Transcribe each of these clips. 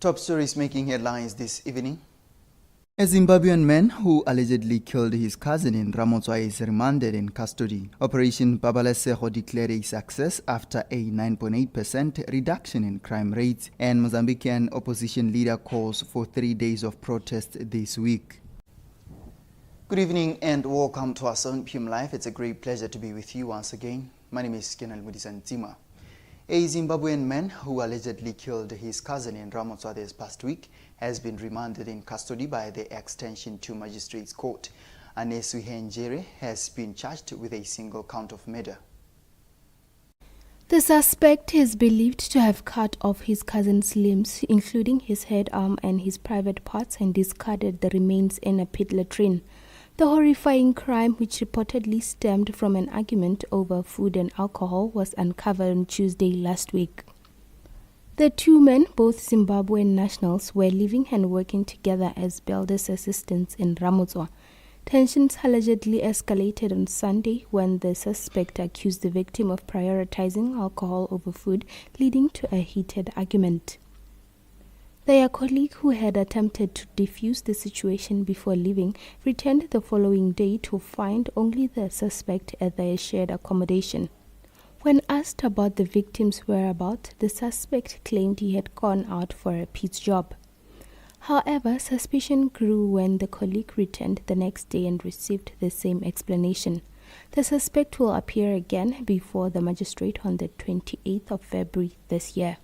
Top stories making headlines this evening. A Zimbabwean man who allegedly killed his cousin in Ramotswa is remanded in custody. Operation Pabalesego declared a success after a 9.8% reduction in crime rates, and Mozambican opposition leader calls for 3 days of protest this week. Good evening and welcome to our 7 p.m. Live. It's a great pleasure to be with you once again. My name is Kenalemodisa Ntsima. A Zimbabwean man who allegedly killed his cousin in Ramotswa this past week has been remanded in custody by the Extension 2 Magistrates Court. Anesu Henjere has been charged with a single count of murder. The suspect is believed to have cut off his cousin's limbs, including his head, arm and his private parts, and discarded the remains in a pit latrine. The horrifying crime, which reportedly stemmed from an argument over food and alcohol, was uncovered on Tuesday last week. The two men, both Zimbabwean nationals, were living and working together as builders' assistants in Ramotswa. Tensions allegedly escalated on Sunday when the suspect accused the victim of prioritizing alcohol over food, leading to a heated argument. Their colleague, who had attempted to defuse the situation before leaving, returned the following day to find only the suspect at their shared accommodation. When asked about the victim's whereabouts, the suspect claimed he had gone out for a pit job. However, suspicion grew when the colleague returned the next day and received the same explanation. The suspect will appear again before the magistrate on the 28th of February this year.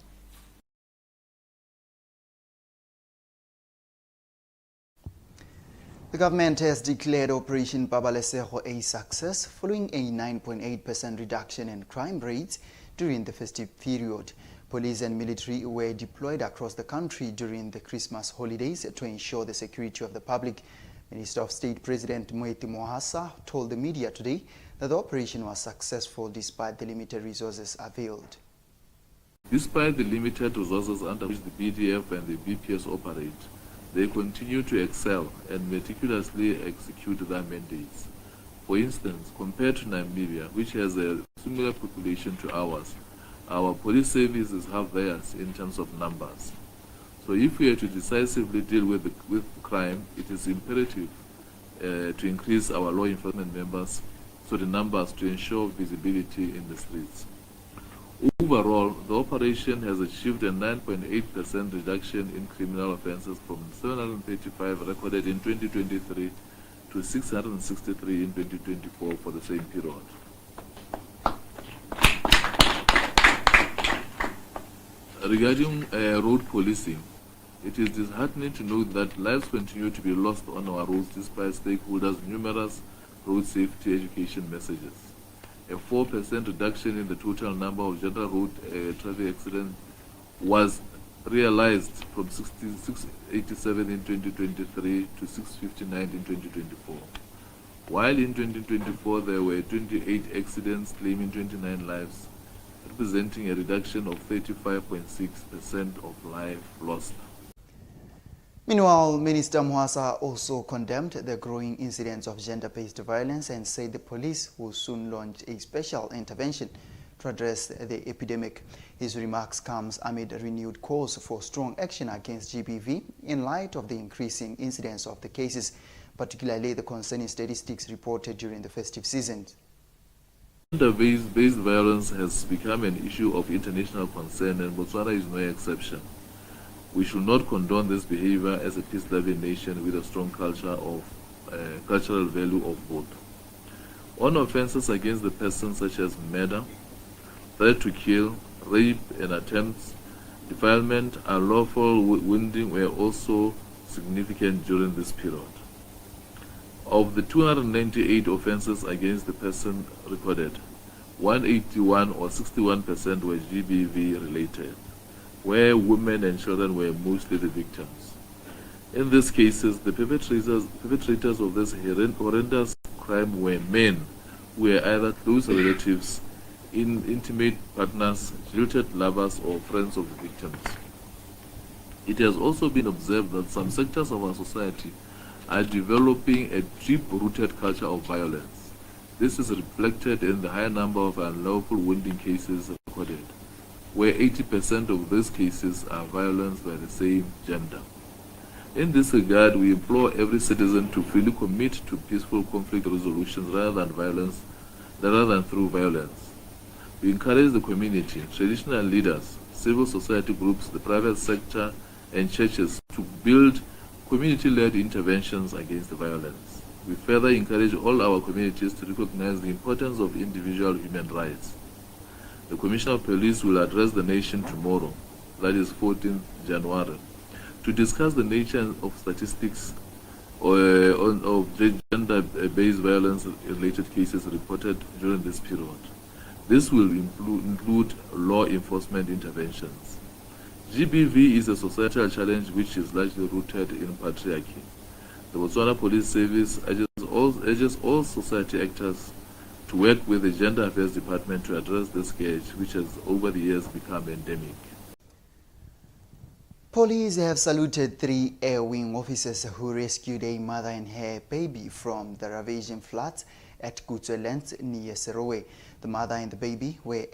The government has declared Operation Pabalesego a success following a 9.8% reduction in crime rates during the festive period. Police and military were deployed across the country during the Christmas holidays to ensure the security of the public. Minister of State President YTV told the media today that the operation was successful despite the limited resources availed. Despite the limited resources under which the BDF and the BPS operate, they continue to excel and meticulously execute their mandates. For instance, compared to Namibia, which has a similar population to ours, our police services have theirs in terms of numbers. So if we are to decisively deal with crime, it is imperative to increase our law enforcement members, so the numbers, to ensure visibility in the streets. Overall, the operation has achieved a 9.8% reduction in criminal offences from 735 recorded in 2023 to 663 in 2024 for the same period. Regarding road policing, it is disheartening to note that lives continue to be lost on our roads despite stakeholders' numerous road safety education messages. A 4% reduction in the total number of general road traffic accidents was realized from 687 in 2023 to 659 in 2024. While in 2024 there were 28 accidents claiming 29 lives, representing a reduction of 35.6% of life lost. Meanwhile, Minister Mohasa also condemned the growing incidents of gender-based violence and said the police will soon launch a special intervention to address the epidemic. His remarks comes amid renewed calls for strong action against GBV in light of the increasing incidence of the cases, particularly the concerning statistics reported during the festive season. Gender-based violence has become an issue of international concern, and Botswana is no exception. We should not condone this behavior as a peace-loving nation with a strong culture of cultural value of both. On offences against the person such as murder, threat to kill, rape and attempts, defilement, unlawful wounding were also significant during this period. Of the 298 offences against the person recorded, 181 or 61% were GBV related, where women and children were mostly the victims. In these cases, the perpetrators of this horrendous crime were men who were either close relatives, intimate partners, jilted lovers, or friends of the victims. It has also been observed that some sectors of our society are developing a deep-rooted culture of violence. This is reflected in the high number of unlawful wounding cases recorded. where 80% of these cases are violence by the same gender. In this regard, we implore every citizen to freely commit to peaceful conflict resolutions rather than through violence. We encourage the community, traditional leaders, civil society groups, the private sector, and churches to build community-led interventions against violence. We further encourage all our communities to recognize the importance of individual human rights. The Commissioner of Police will address the nation tomorrow, that is 14th January, to discuss the nature of statistics of gender-based violence-related cases reported during this period. This will include law enforcement interventions. GBV is a societal challenge which is largely rooted in patriarchy. The Botswana Police Service urges all society actors to work with the Gender Affairs Department to address this scourge, which has over the years become endemic. Police have saluted 3 Air Wing officers who rescued a mother and her baby from the ravaging floods at Kutsweland near Serowe. The mother and the baby were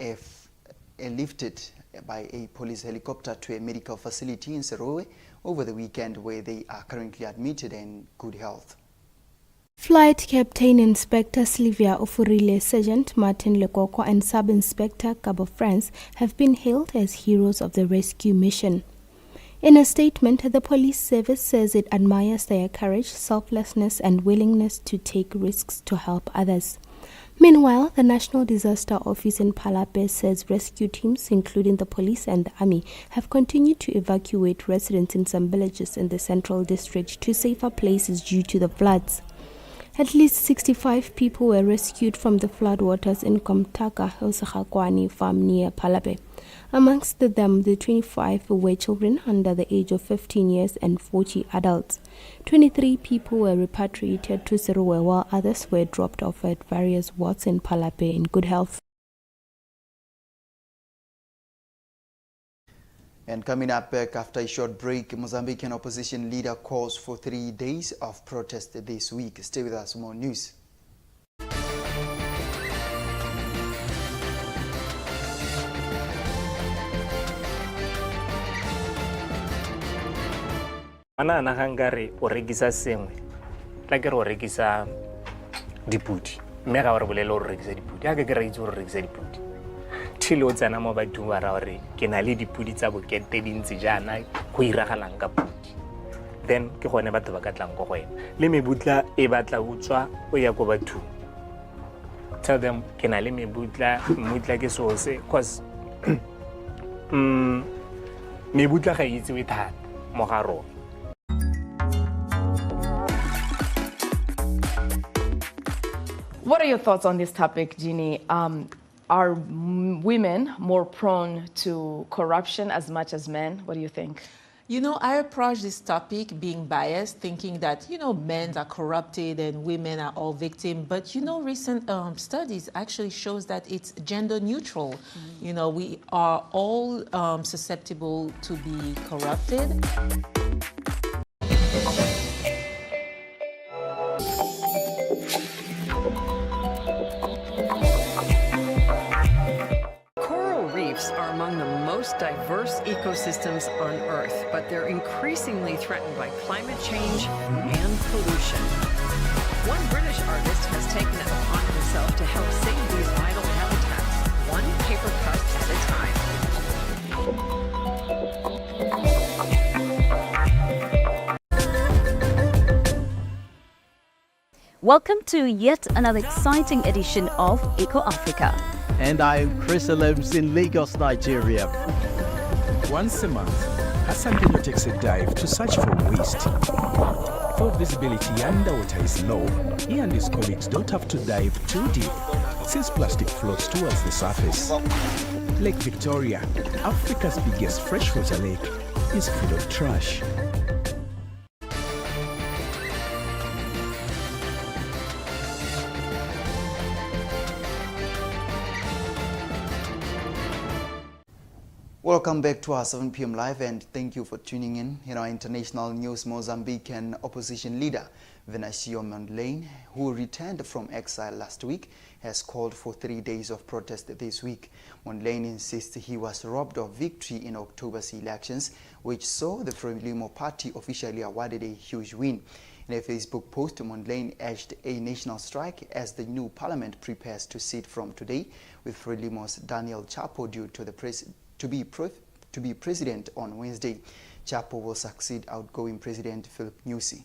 lifted by a police helicopter to a medical facility in Serowe over the weekend, where they are currently admitted in good health. Flight Captain Inspector Sylvia Ofurile, Sergeant Martin Lekoko and Sub-Inspector Cabo France have been hailed as heroes of the rescue mission. In a statement, the police service says it admires their courage, selflessness and willingness to take risks to help others. Meanwhile, the National Disaster Office in Palape says rescue teams, including the police and the army, have continued to evacuate residents in some villages in the Central District to safer places due to the floods. At least 65 people were rescued from the floodwaters in Komtaka Hosakhakwani farm near Palape. Amongst them, the 25 were children under the age of 15 years and 40 adults. 23 people were repatriated to Serowe, while others were dropped off at various wards in Palape in good health. And coming up back after a short break, Mozambican opposition leader calls for 3 days of protest this week. Stay with us, more news. Ana nagangare o rekisa sengwe la ke re o rekisa dipudi mme ga re bolele o rekisa dipudi a ke re itse o rekisa dipudi thile o tsena mo bathong ba ra gore ke na le dipudi tsa bokete dintsi jana go iragalang ka pudi, then ke gone batho ba ka tlang go wena le mebutla e batla utswa o ya go bathong. Tell them ke na le mebutla ke sose cause mebutla ga itse we thata mo ga rona. What are your thoughts on this topic, Jeannie? Are women more prone to corruption as much as men? What do you think? You know, I approach this topic being biased, thinking that, men are corrupted and women are all victims. But, recent studies actually shows that it's gender neutral. We are all susceptible to be corrupted. Are among the most diverse ecosystems on Earth, but they're increasingly threatened by climate change and pollution. One British artist has taken it upon himself to help save these vital habitats, one paper cut at a time. Welcome to yet another exciting edition of Eco Africa. And I'm Chris Alems in Lagos, Nigeria. Once a month, Hassan Bello takes a dive to search for waste. For visibility underwater is low, he and his colleagues don't have to dive too deep, since plastic floats towards the surface. Lake Victoria, Africa's biggest freshwater lake, is full of trash. Welcome back to our 7 p.m. live, and thank you for tuning in. In our international news, Mozambican opposition leader Venancio Mondlane, who returned from exile last week, has called for 3 days of protest this week. Mondlane insists he was robbed of victory in October's elections, which saw the Frelimo party officially awarded a huge win. In a Facebook post, Mondlane urged a national strike as the new parliament prepares to sit from today, with Frelimo's Daniel Chapo due to be president on Wednesday. Chapo will succeed outgoing President Philip Nyusi.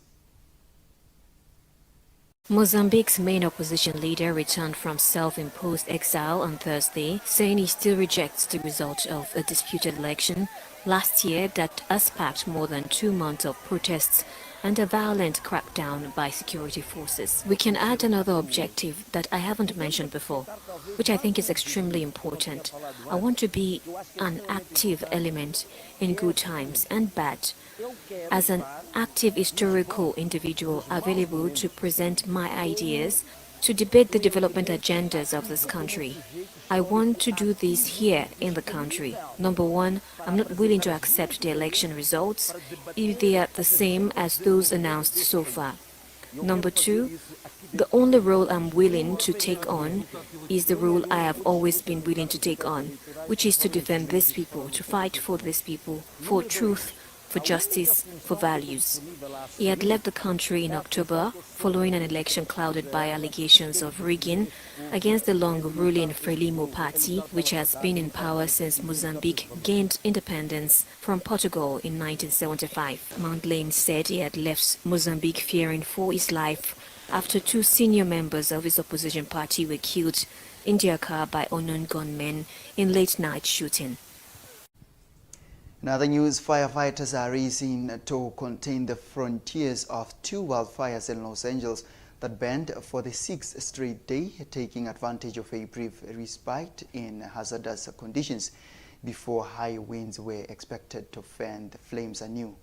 Mozambique's main opposition leader returned from self-imposed exile on Thursday, saying he still rejects the result of a disputed election last year that has sparked more than 2 months of protests and a violent crackdown by security forces. We can add another objective that I haven't mentioned before, which I think is extremely important. I want to be an active element in good times and bad, as an active historical individual available to present my ideas, to debate the development agendas of this country. I want to do this here in the country. Number one, I'm not willing to accept the election results if they are the same as those announced so far. Number two, the only role I'm willing to take on is the role I have always been willing to take on, which is to defend these people, to fight for these people, for truth, for justice, for values. He had left the country in October following an election clouded by allegations of rigging against the long-ruling Frelimo party, which has been in power since Mozambique gained independence from Portugal in 1975. Mondlane said he had left Mozambique fearing for his life after 2 senior members of his opposition party were killed in their car by unknown gunmen in late-night shooting. In other news, firefighters are racing to contain the frontiers of 2 wildfires in Los Angeles that burned for the 6th straight day, taking advantage of a brief respite in hazardous conditions before high winds were expected to fan the flames anew.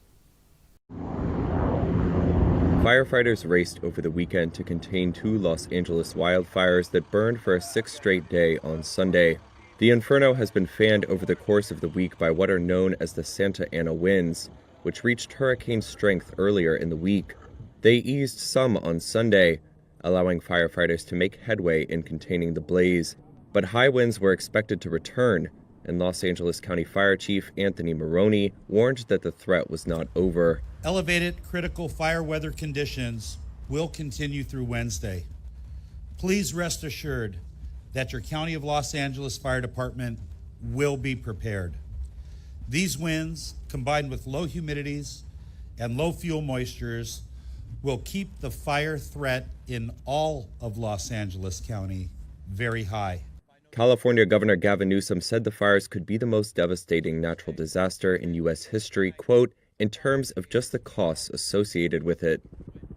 Firefighters raced over the weekend to contain 2 Los Angeles wildfires that burned for a 6th straight day on Sunday. The inferno has been fanned over the course of the week by what are known as the Santa Ana winds, which reached hurricane strength earlier in the week. They eased some on Sunday, allowing firefighters to make headway in containing the blaze. But high winds were expected to return, and Los Angeles County Fire Chief Anthony Maroney warned that the threat was not over. Elevated critical fire weather conditions will continue through Wednesday. Please rest assured that your County of Los Angeles Fire Department will be prepared. These winds, combined with low humidities and low fuel moistures, will keep the fire threat in all of Los Angeles County very high. California Governor Gavin Newsom said the fires could be the most devastating natural disaster in U.S. history, quote, in terms of just the costs associated with it.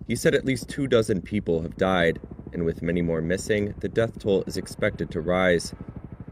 He said at least 24 people have died, and with many more missing, the death toll is expected to rise.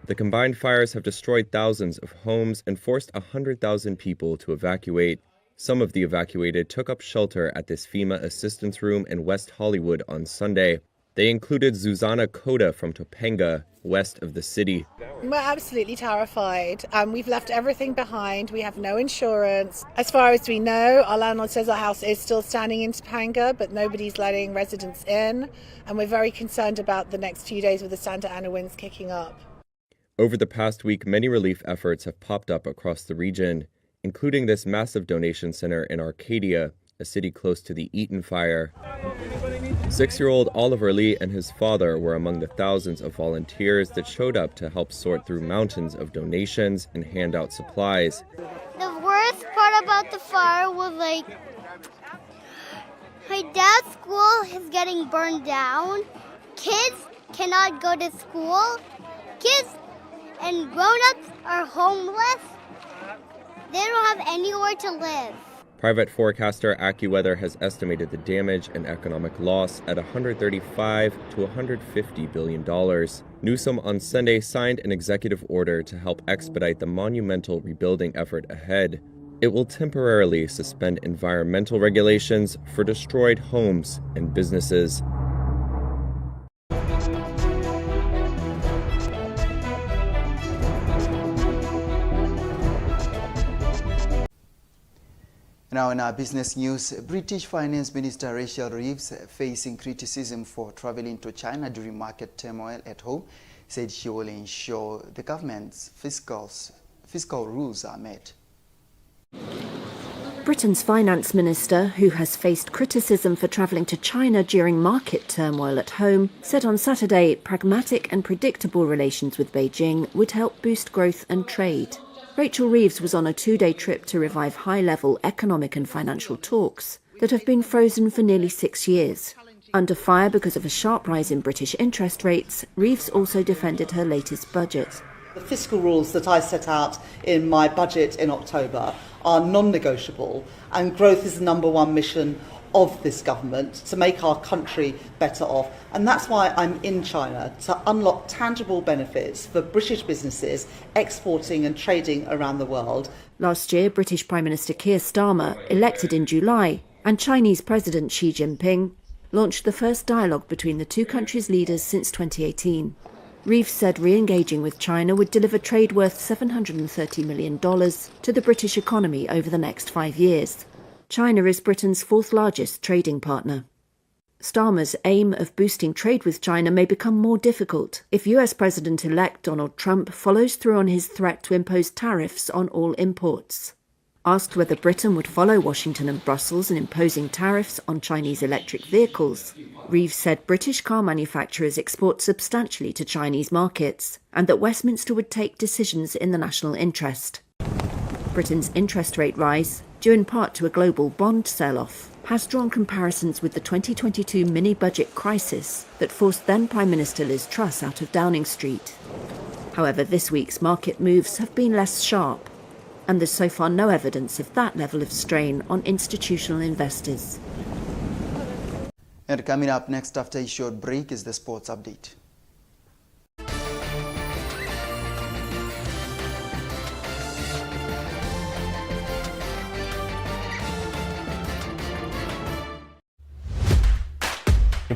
The combined fires have destroyed thousands of homes and forced 100,000 people to evacuate. Some of the evacuated took up shelter at this FEMA assistance room in West Hollywood on Sunday. They included Zuzana Koda from Topanga, west of the city. We're absolutely terrified. We've left everything behind. We have no insurance. As far as we know, our landlord says our house is still standing in Topanga, but nobody's letting residents in. And we're very concerned about the next few days with the Santa Ana winds kicking up. Over the past week, many relief efforts have popped up across the region, including this massive donation center in Arcadia, a city close to the Eaton fire. 6-year-old Oliver Lee and his father were among the thousands of volunteers that showed up to help sort through mountains of donations and hand out supplies. The worst part about the fire was my dad's school is getting burned down. Kids cannot go to school. Kids and grown-ups are homeless. They don't have anywhere to live. Private forecaster AccuWeather has estimated the damage and economic loss at $135 to $150 billion. Newsom on Sunday signed an executive order to help expedite the monumental rebuilding effort ahead. It will temporarily suspend environmental regulations for destroyed homes and businesses. Now in our business news, British Finance Minister Rachel Reeves, facing criticism for traveling to China during market turmoil at home, said she will ensure the government's fiscal rules are met. Britain's finance minister, who has faced criticism for travelling to China during market turmoil at home, said on Saturday pragmatic and predictable relations with Beijing would help boost growth and trade. Rachel Reeves was on a 2-day trip to revive high-level economic and financial talks that have been frozen for nearly 6 years. Under fire because of a sharp rise in British interest rates, Reeves also defended her latest budget. The fiscal rules that I set out in my budget in October are non-negotiable, and growth is the number one mission of this government, to make our country better off. And that's why I'm in China, to unlock tangible benefits for British businesses exporting and trading around the world. Last year, British Prime Minister Keir Starmer, elected in July, and Chinese President Xi Jinping launched the first dialogue between the two countries' leaders since 2018. Reeves said re-engaging with China would deliver trade worth $730 million to the British economy over the next 5 years. China is Britain's fourth largest trading partner. Starmer's aim of boosting trade with China may become more difficult if US President-elect Donald Trump follows through on his threat to impose tariffs on all imports. Asked whether Britain would follow Washington and Brussels in imposing tariffs on Chinese electric vehicles, Reeves said British car manufacturers export substantially to Chinese markets and that Westminster would take decisions in the national interest. Britain's interest rate rise, due in part to a global bond sell-off, has drawn comparisons with the 2022 mini-budget crisis that forced then Prime Minister Liz Truss out of Downing Street. However, this week's market moves have been less sharp, and there's so far no evidence of that level of strain on institutional investors. And coming up next after a short break is the sports update.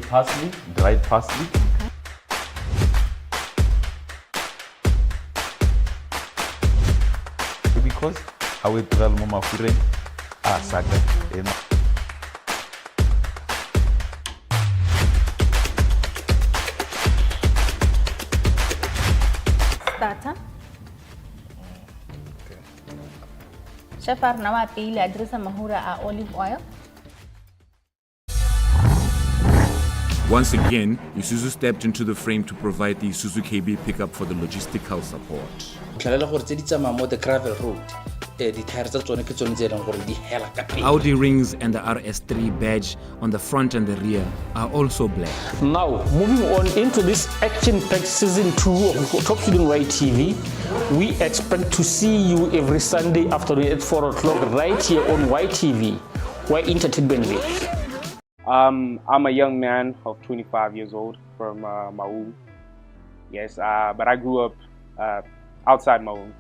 Parsley, dried parsley. Because I will tell Mama Fure, Saga. Starter. Chef Arnawa pili address mahura olive oil. Once again, Isuzu stepped into the frame to provide the Isuzu KB pickup for the logistical support. Audi rings and the RS3 badge on the front and the rear are also black. Now, moving on into this action-packed season 2 of Top Student YTV, we expect to see you every Sunday afternoon at 4 o'clock right here on YTV, where entertainment lives. I'm a young man of 25 years old from Maun. Yes, but I grew up outside Maun.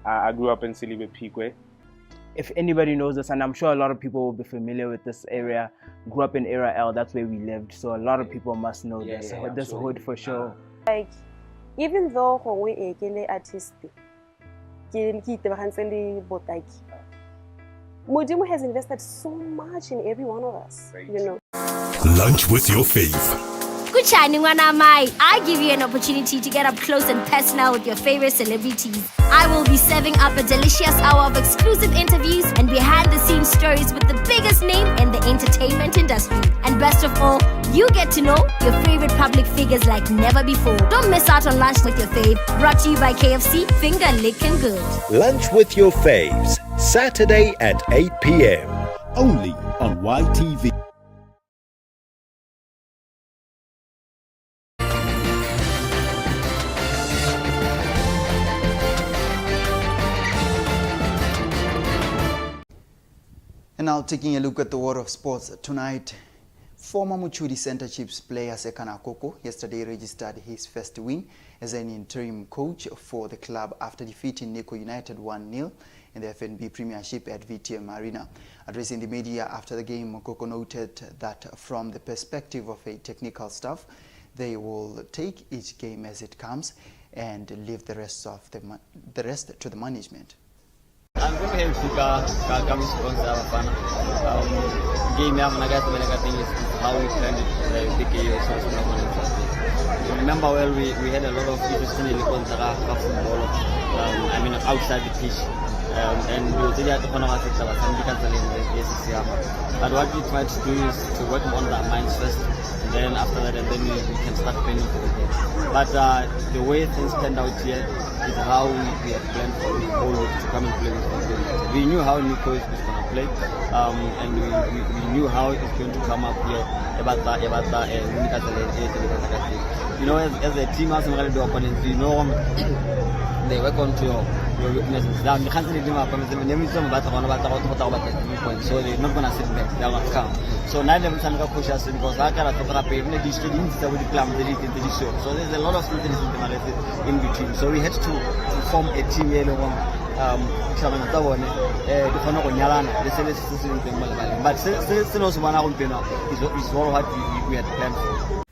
I grew up in Silibe Pikwe. If anybody knows us, and I'm sure a lot of people will be familiar with this area, grew up in Area L, that's where we lived, so a lot of people must know this hood for sure. Like, even though we are artistic, Modimo has invested so much in every one of us, you know. Lunch with your fave. I give you an opportunity to get up close and personal with your favorite celebrities. I will be serving up a delicious hour of exclusive interviews and behind-the-scenes stories with the biggest name in the entertainment industry. And best of all, you get to know your favorite public figures like never before. Don't miss out on Lunch with Your Fave, brought to you by KFC, Finger Lickin' Good. Lunch with your faves, Saturday at 8 p.m. Only on YTV. And now taking a look at the world of sports tonight. Former Muchudi Center Chiefs player Sekana Koko yesterday registered his first win as an interim coach for the club after defeating Neko United 1-0 in the FNB Premiership at VTM Arena. Addressing the media after the game, Koko noted that from the perspective of a technical staff, they will take each game as it comes and leave the rest to the management. Game how we planned it. Remember well, we had a lot of interesting football. Outside the pitch. And we did that but what we try to do is to work on our minds first, and then after that, and then we can start planning for the game. But the way things turned out here is how we had planned for the whole week to come and play with the game. We knew how Nico is going to play, and we knew how it's going to come up here about that, you know, as a team, as the opponents, you know, they work on to your weaknesses. Now, you can't say them up, so they're not going to sit back, they're going to come. So now they're going to push us because I can't talk about even the district with the plan, so there's a lot of things in between. So we had to form a team here. But still also one out is all what we had planned for.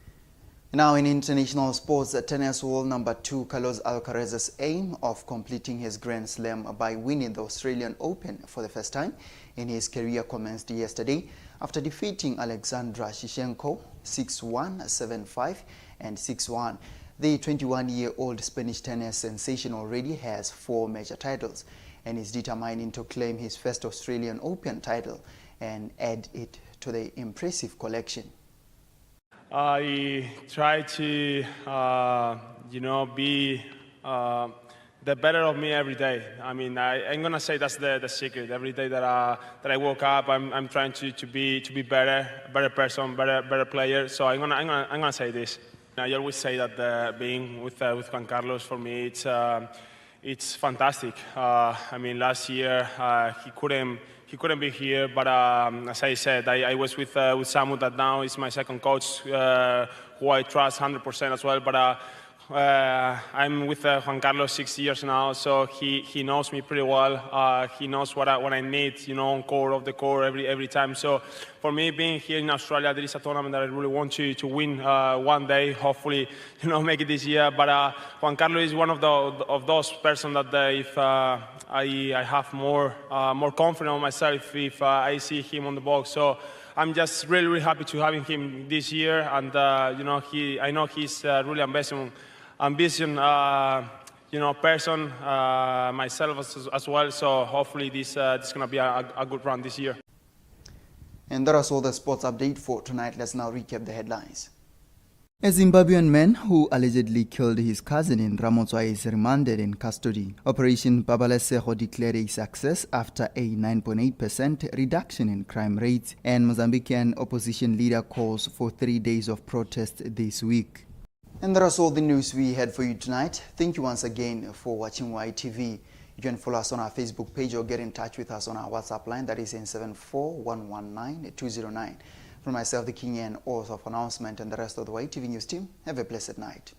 Now in international sports, tennis world number 2 Carlos Alcaraz's aim of completing his Grand Slam by winning the Australian Open for the first time in his career commenced yesterday after defeating Alexandra Shevchenko 6-1, 7-5 and 6-1. The 21-year-old Spanish tennis sensation already has 4 major titles and is determined to claim his first Australian Open title and add it to the impressive collection. I try to, be the better of me every day. I mean, I'm gonna say that's the secret. Every day that I woke up, I'm trying to be better person, better player. So I'm gonna say this. I always say that being with Juan Carlos for me, it's fantastic. I mean, last year he couldn't be here, but as I said, I was with Samu, that now is my second coach, who I trust 100% as well. But I'm with Juan Carlos 6 years now, so he knows me pretty well. He knows what I need, on core of the core every time. So for me, being here in Australia, there is a tournament that I really want to win one day. Hopefully, make it this year. But Juan Carlos is one of those persons that if I have more confidence on myself if I see him on the box. So I'm just really happy to having him this year, and I know he's really ambitious person, myself as well. So hopefully this is going to be a good run this year. And that is all the sports update for tonight. Let's now recap the headlines. A Zimbabwean man who allegedly killed his cousin in Ramotswa is remanded in custody. Operation Babaleseho declared a success after a 9.8% reduction in crime rates, and Mozambican opposition leader calls for 3 days of protest this week. And that is all the news we had for you tonight. Thank you once again for watching YTV. You can follow us on our Facebook page or get in touch with us on our WhatsApp line, that is in 74119-209. From myself, the King and author of announcement, and the rest of the YTV News team, have a blessed night.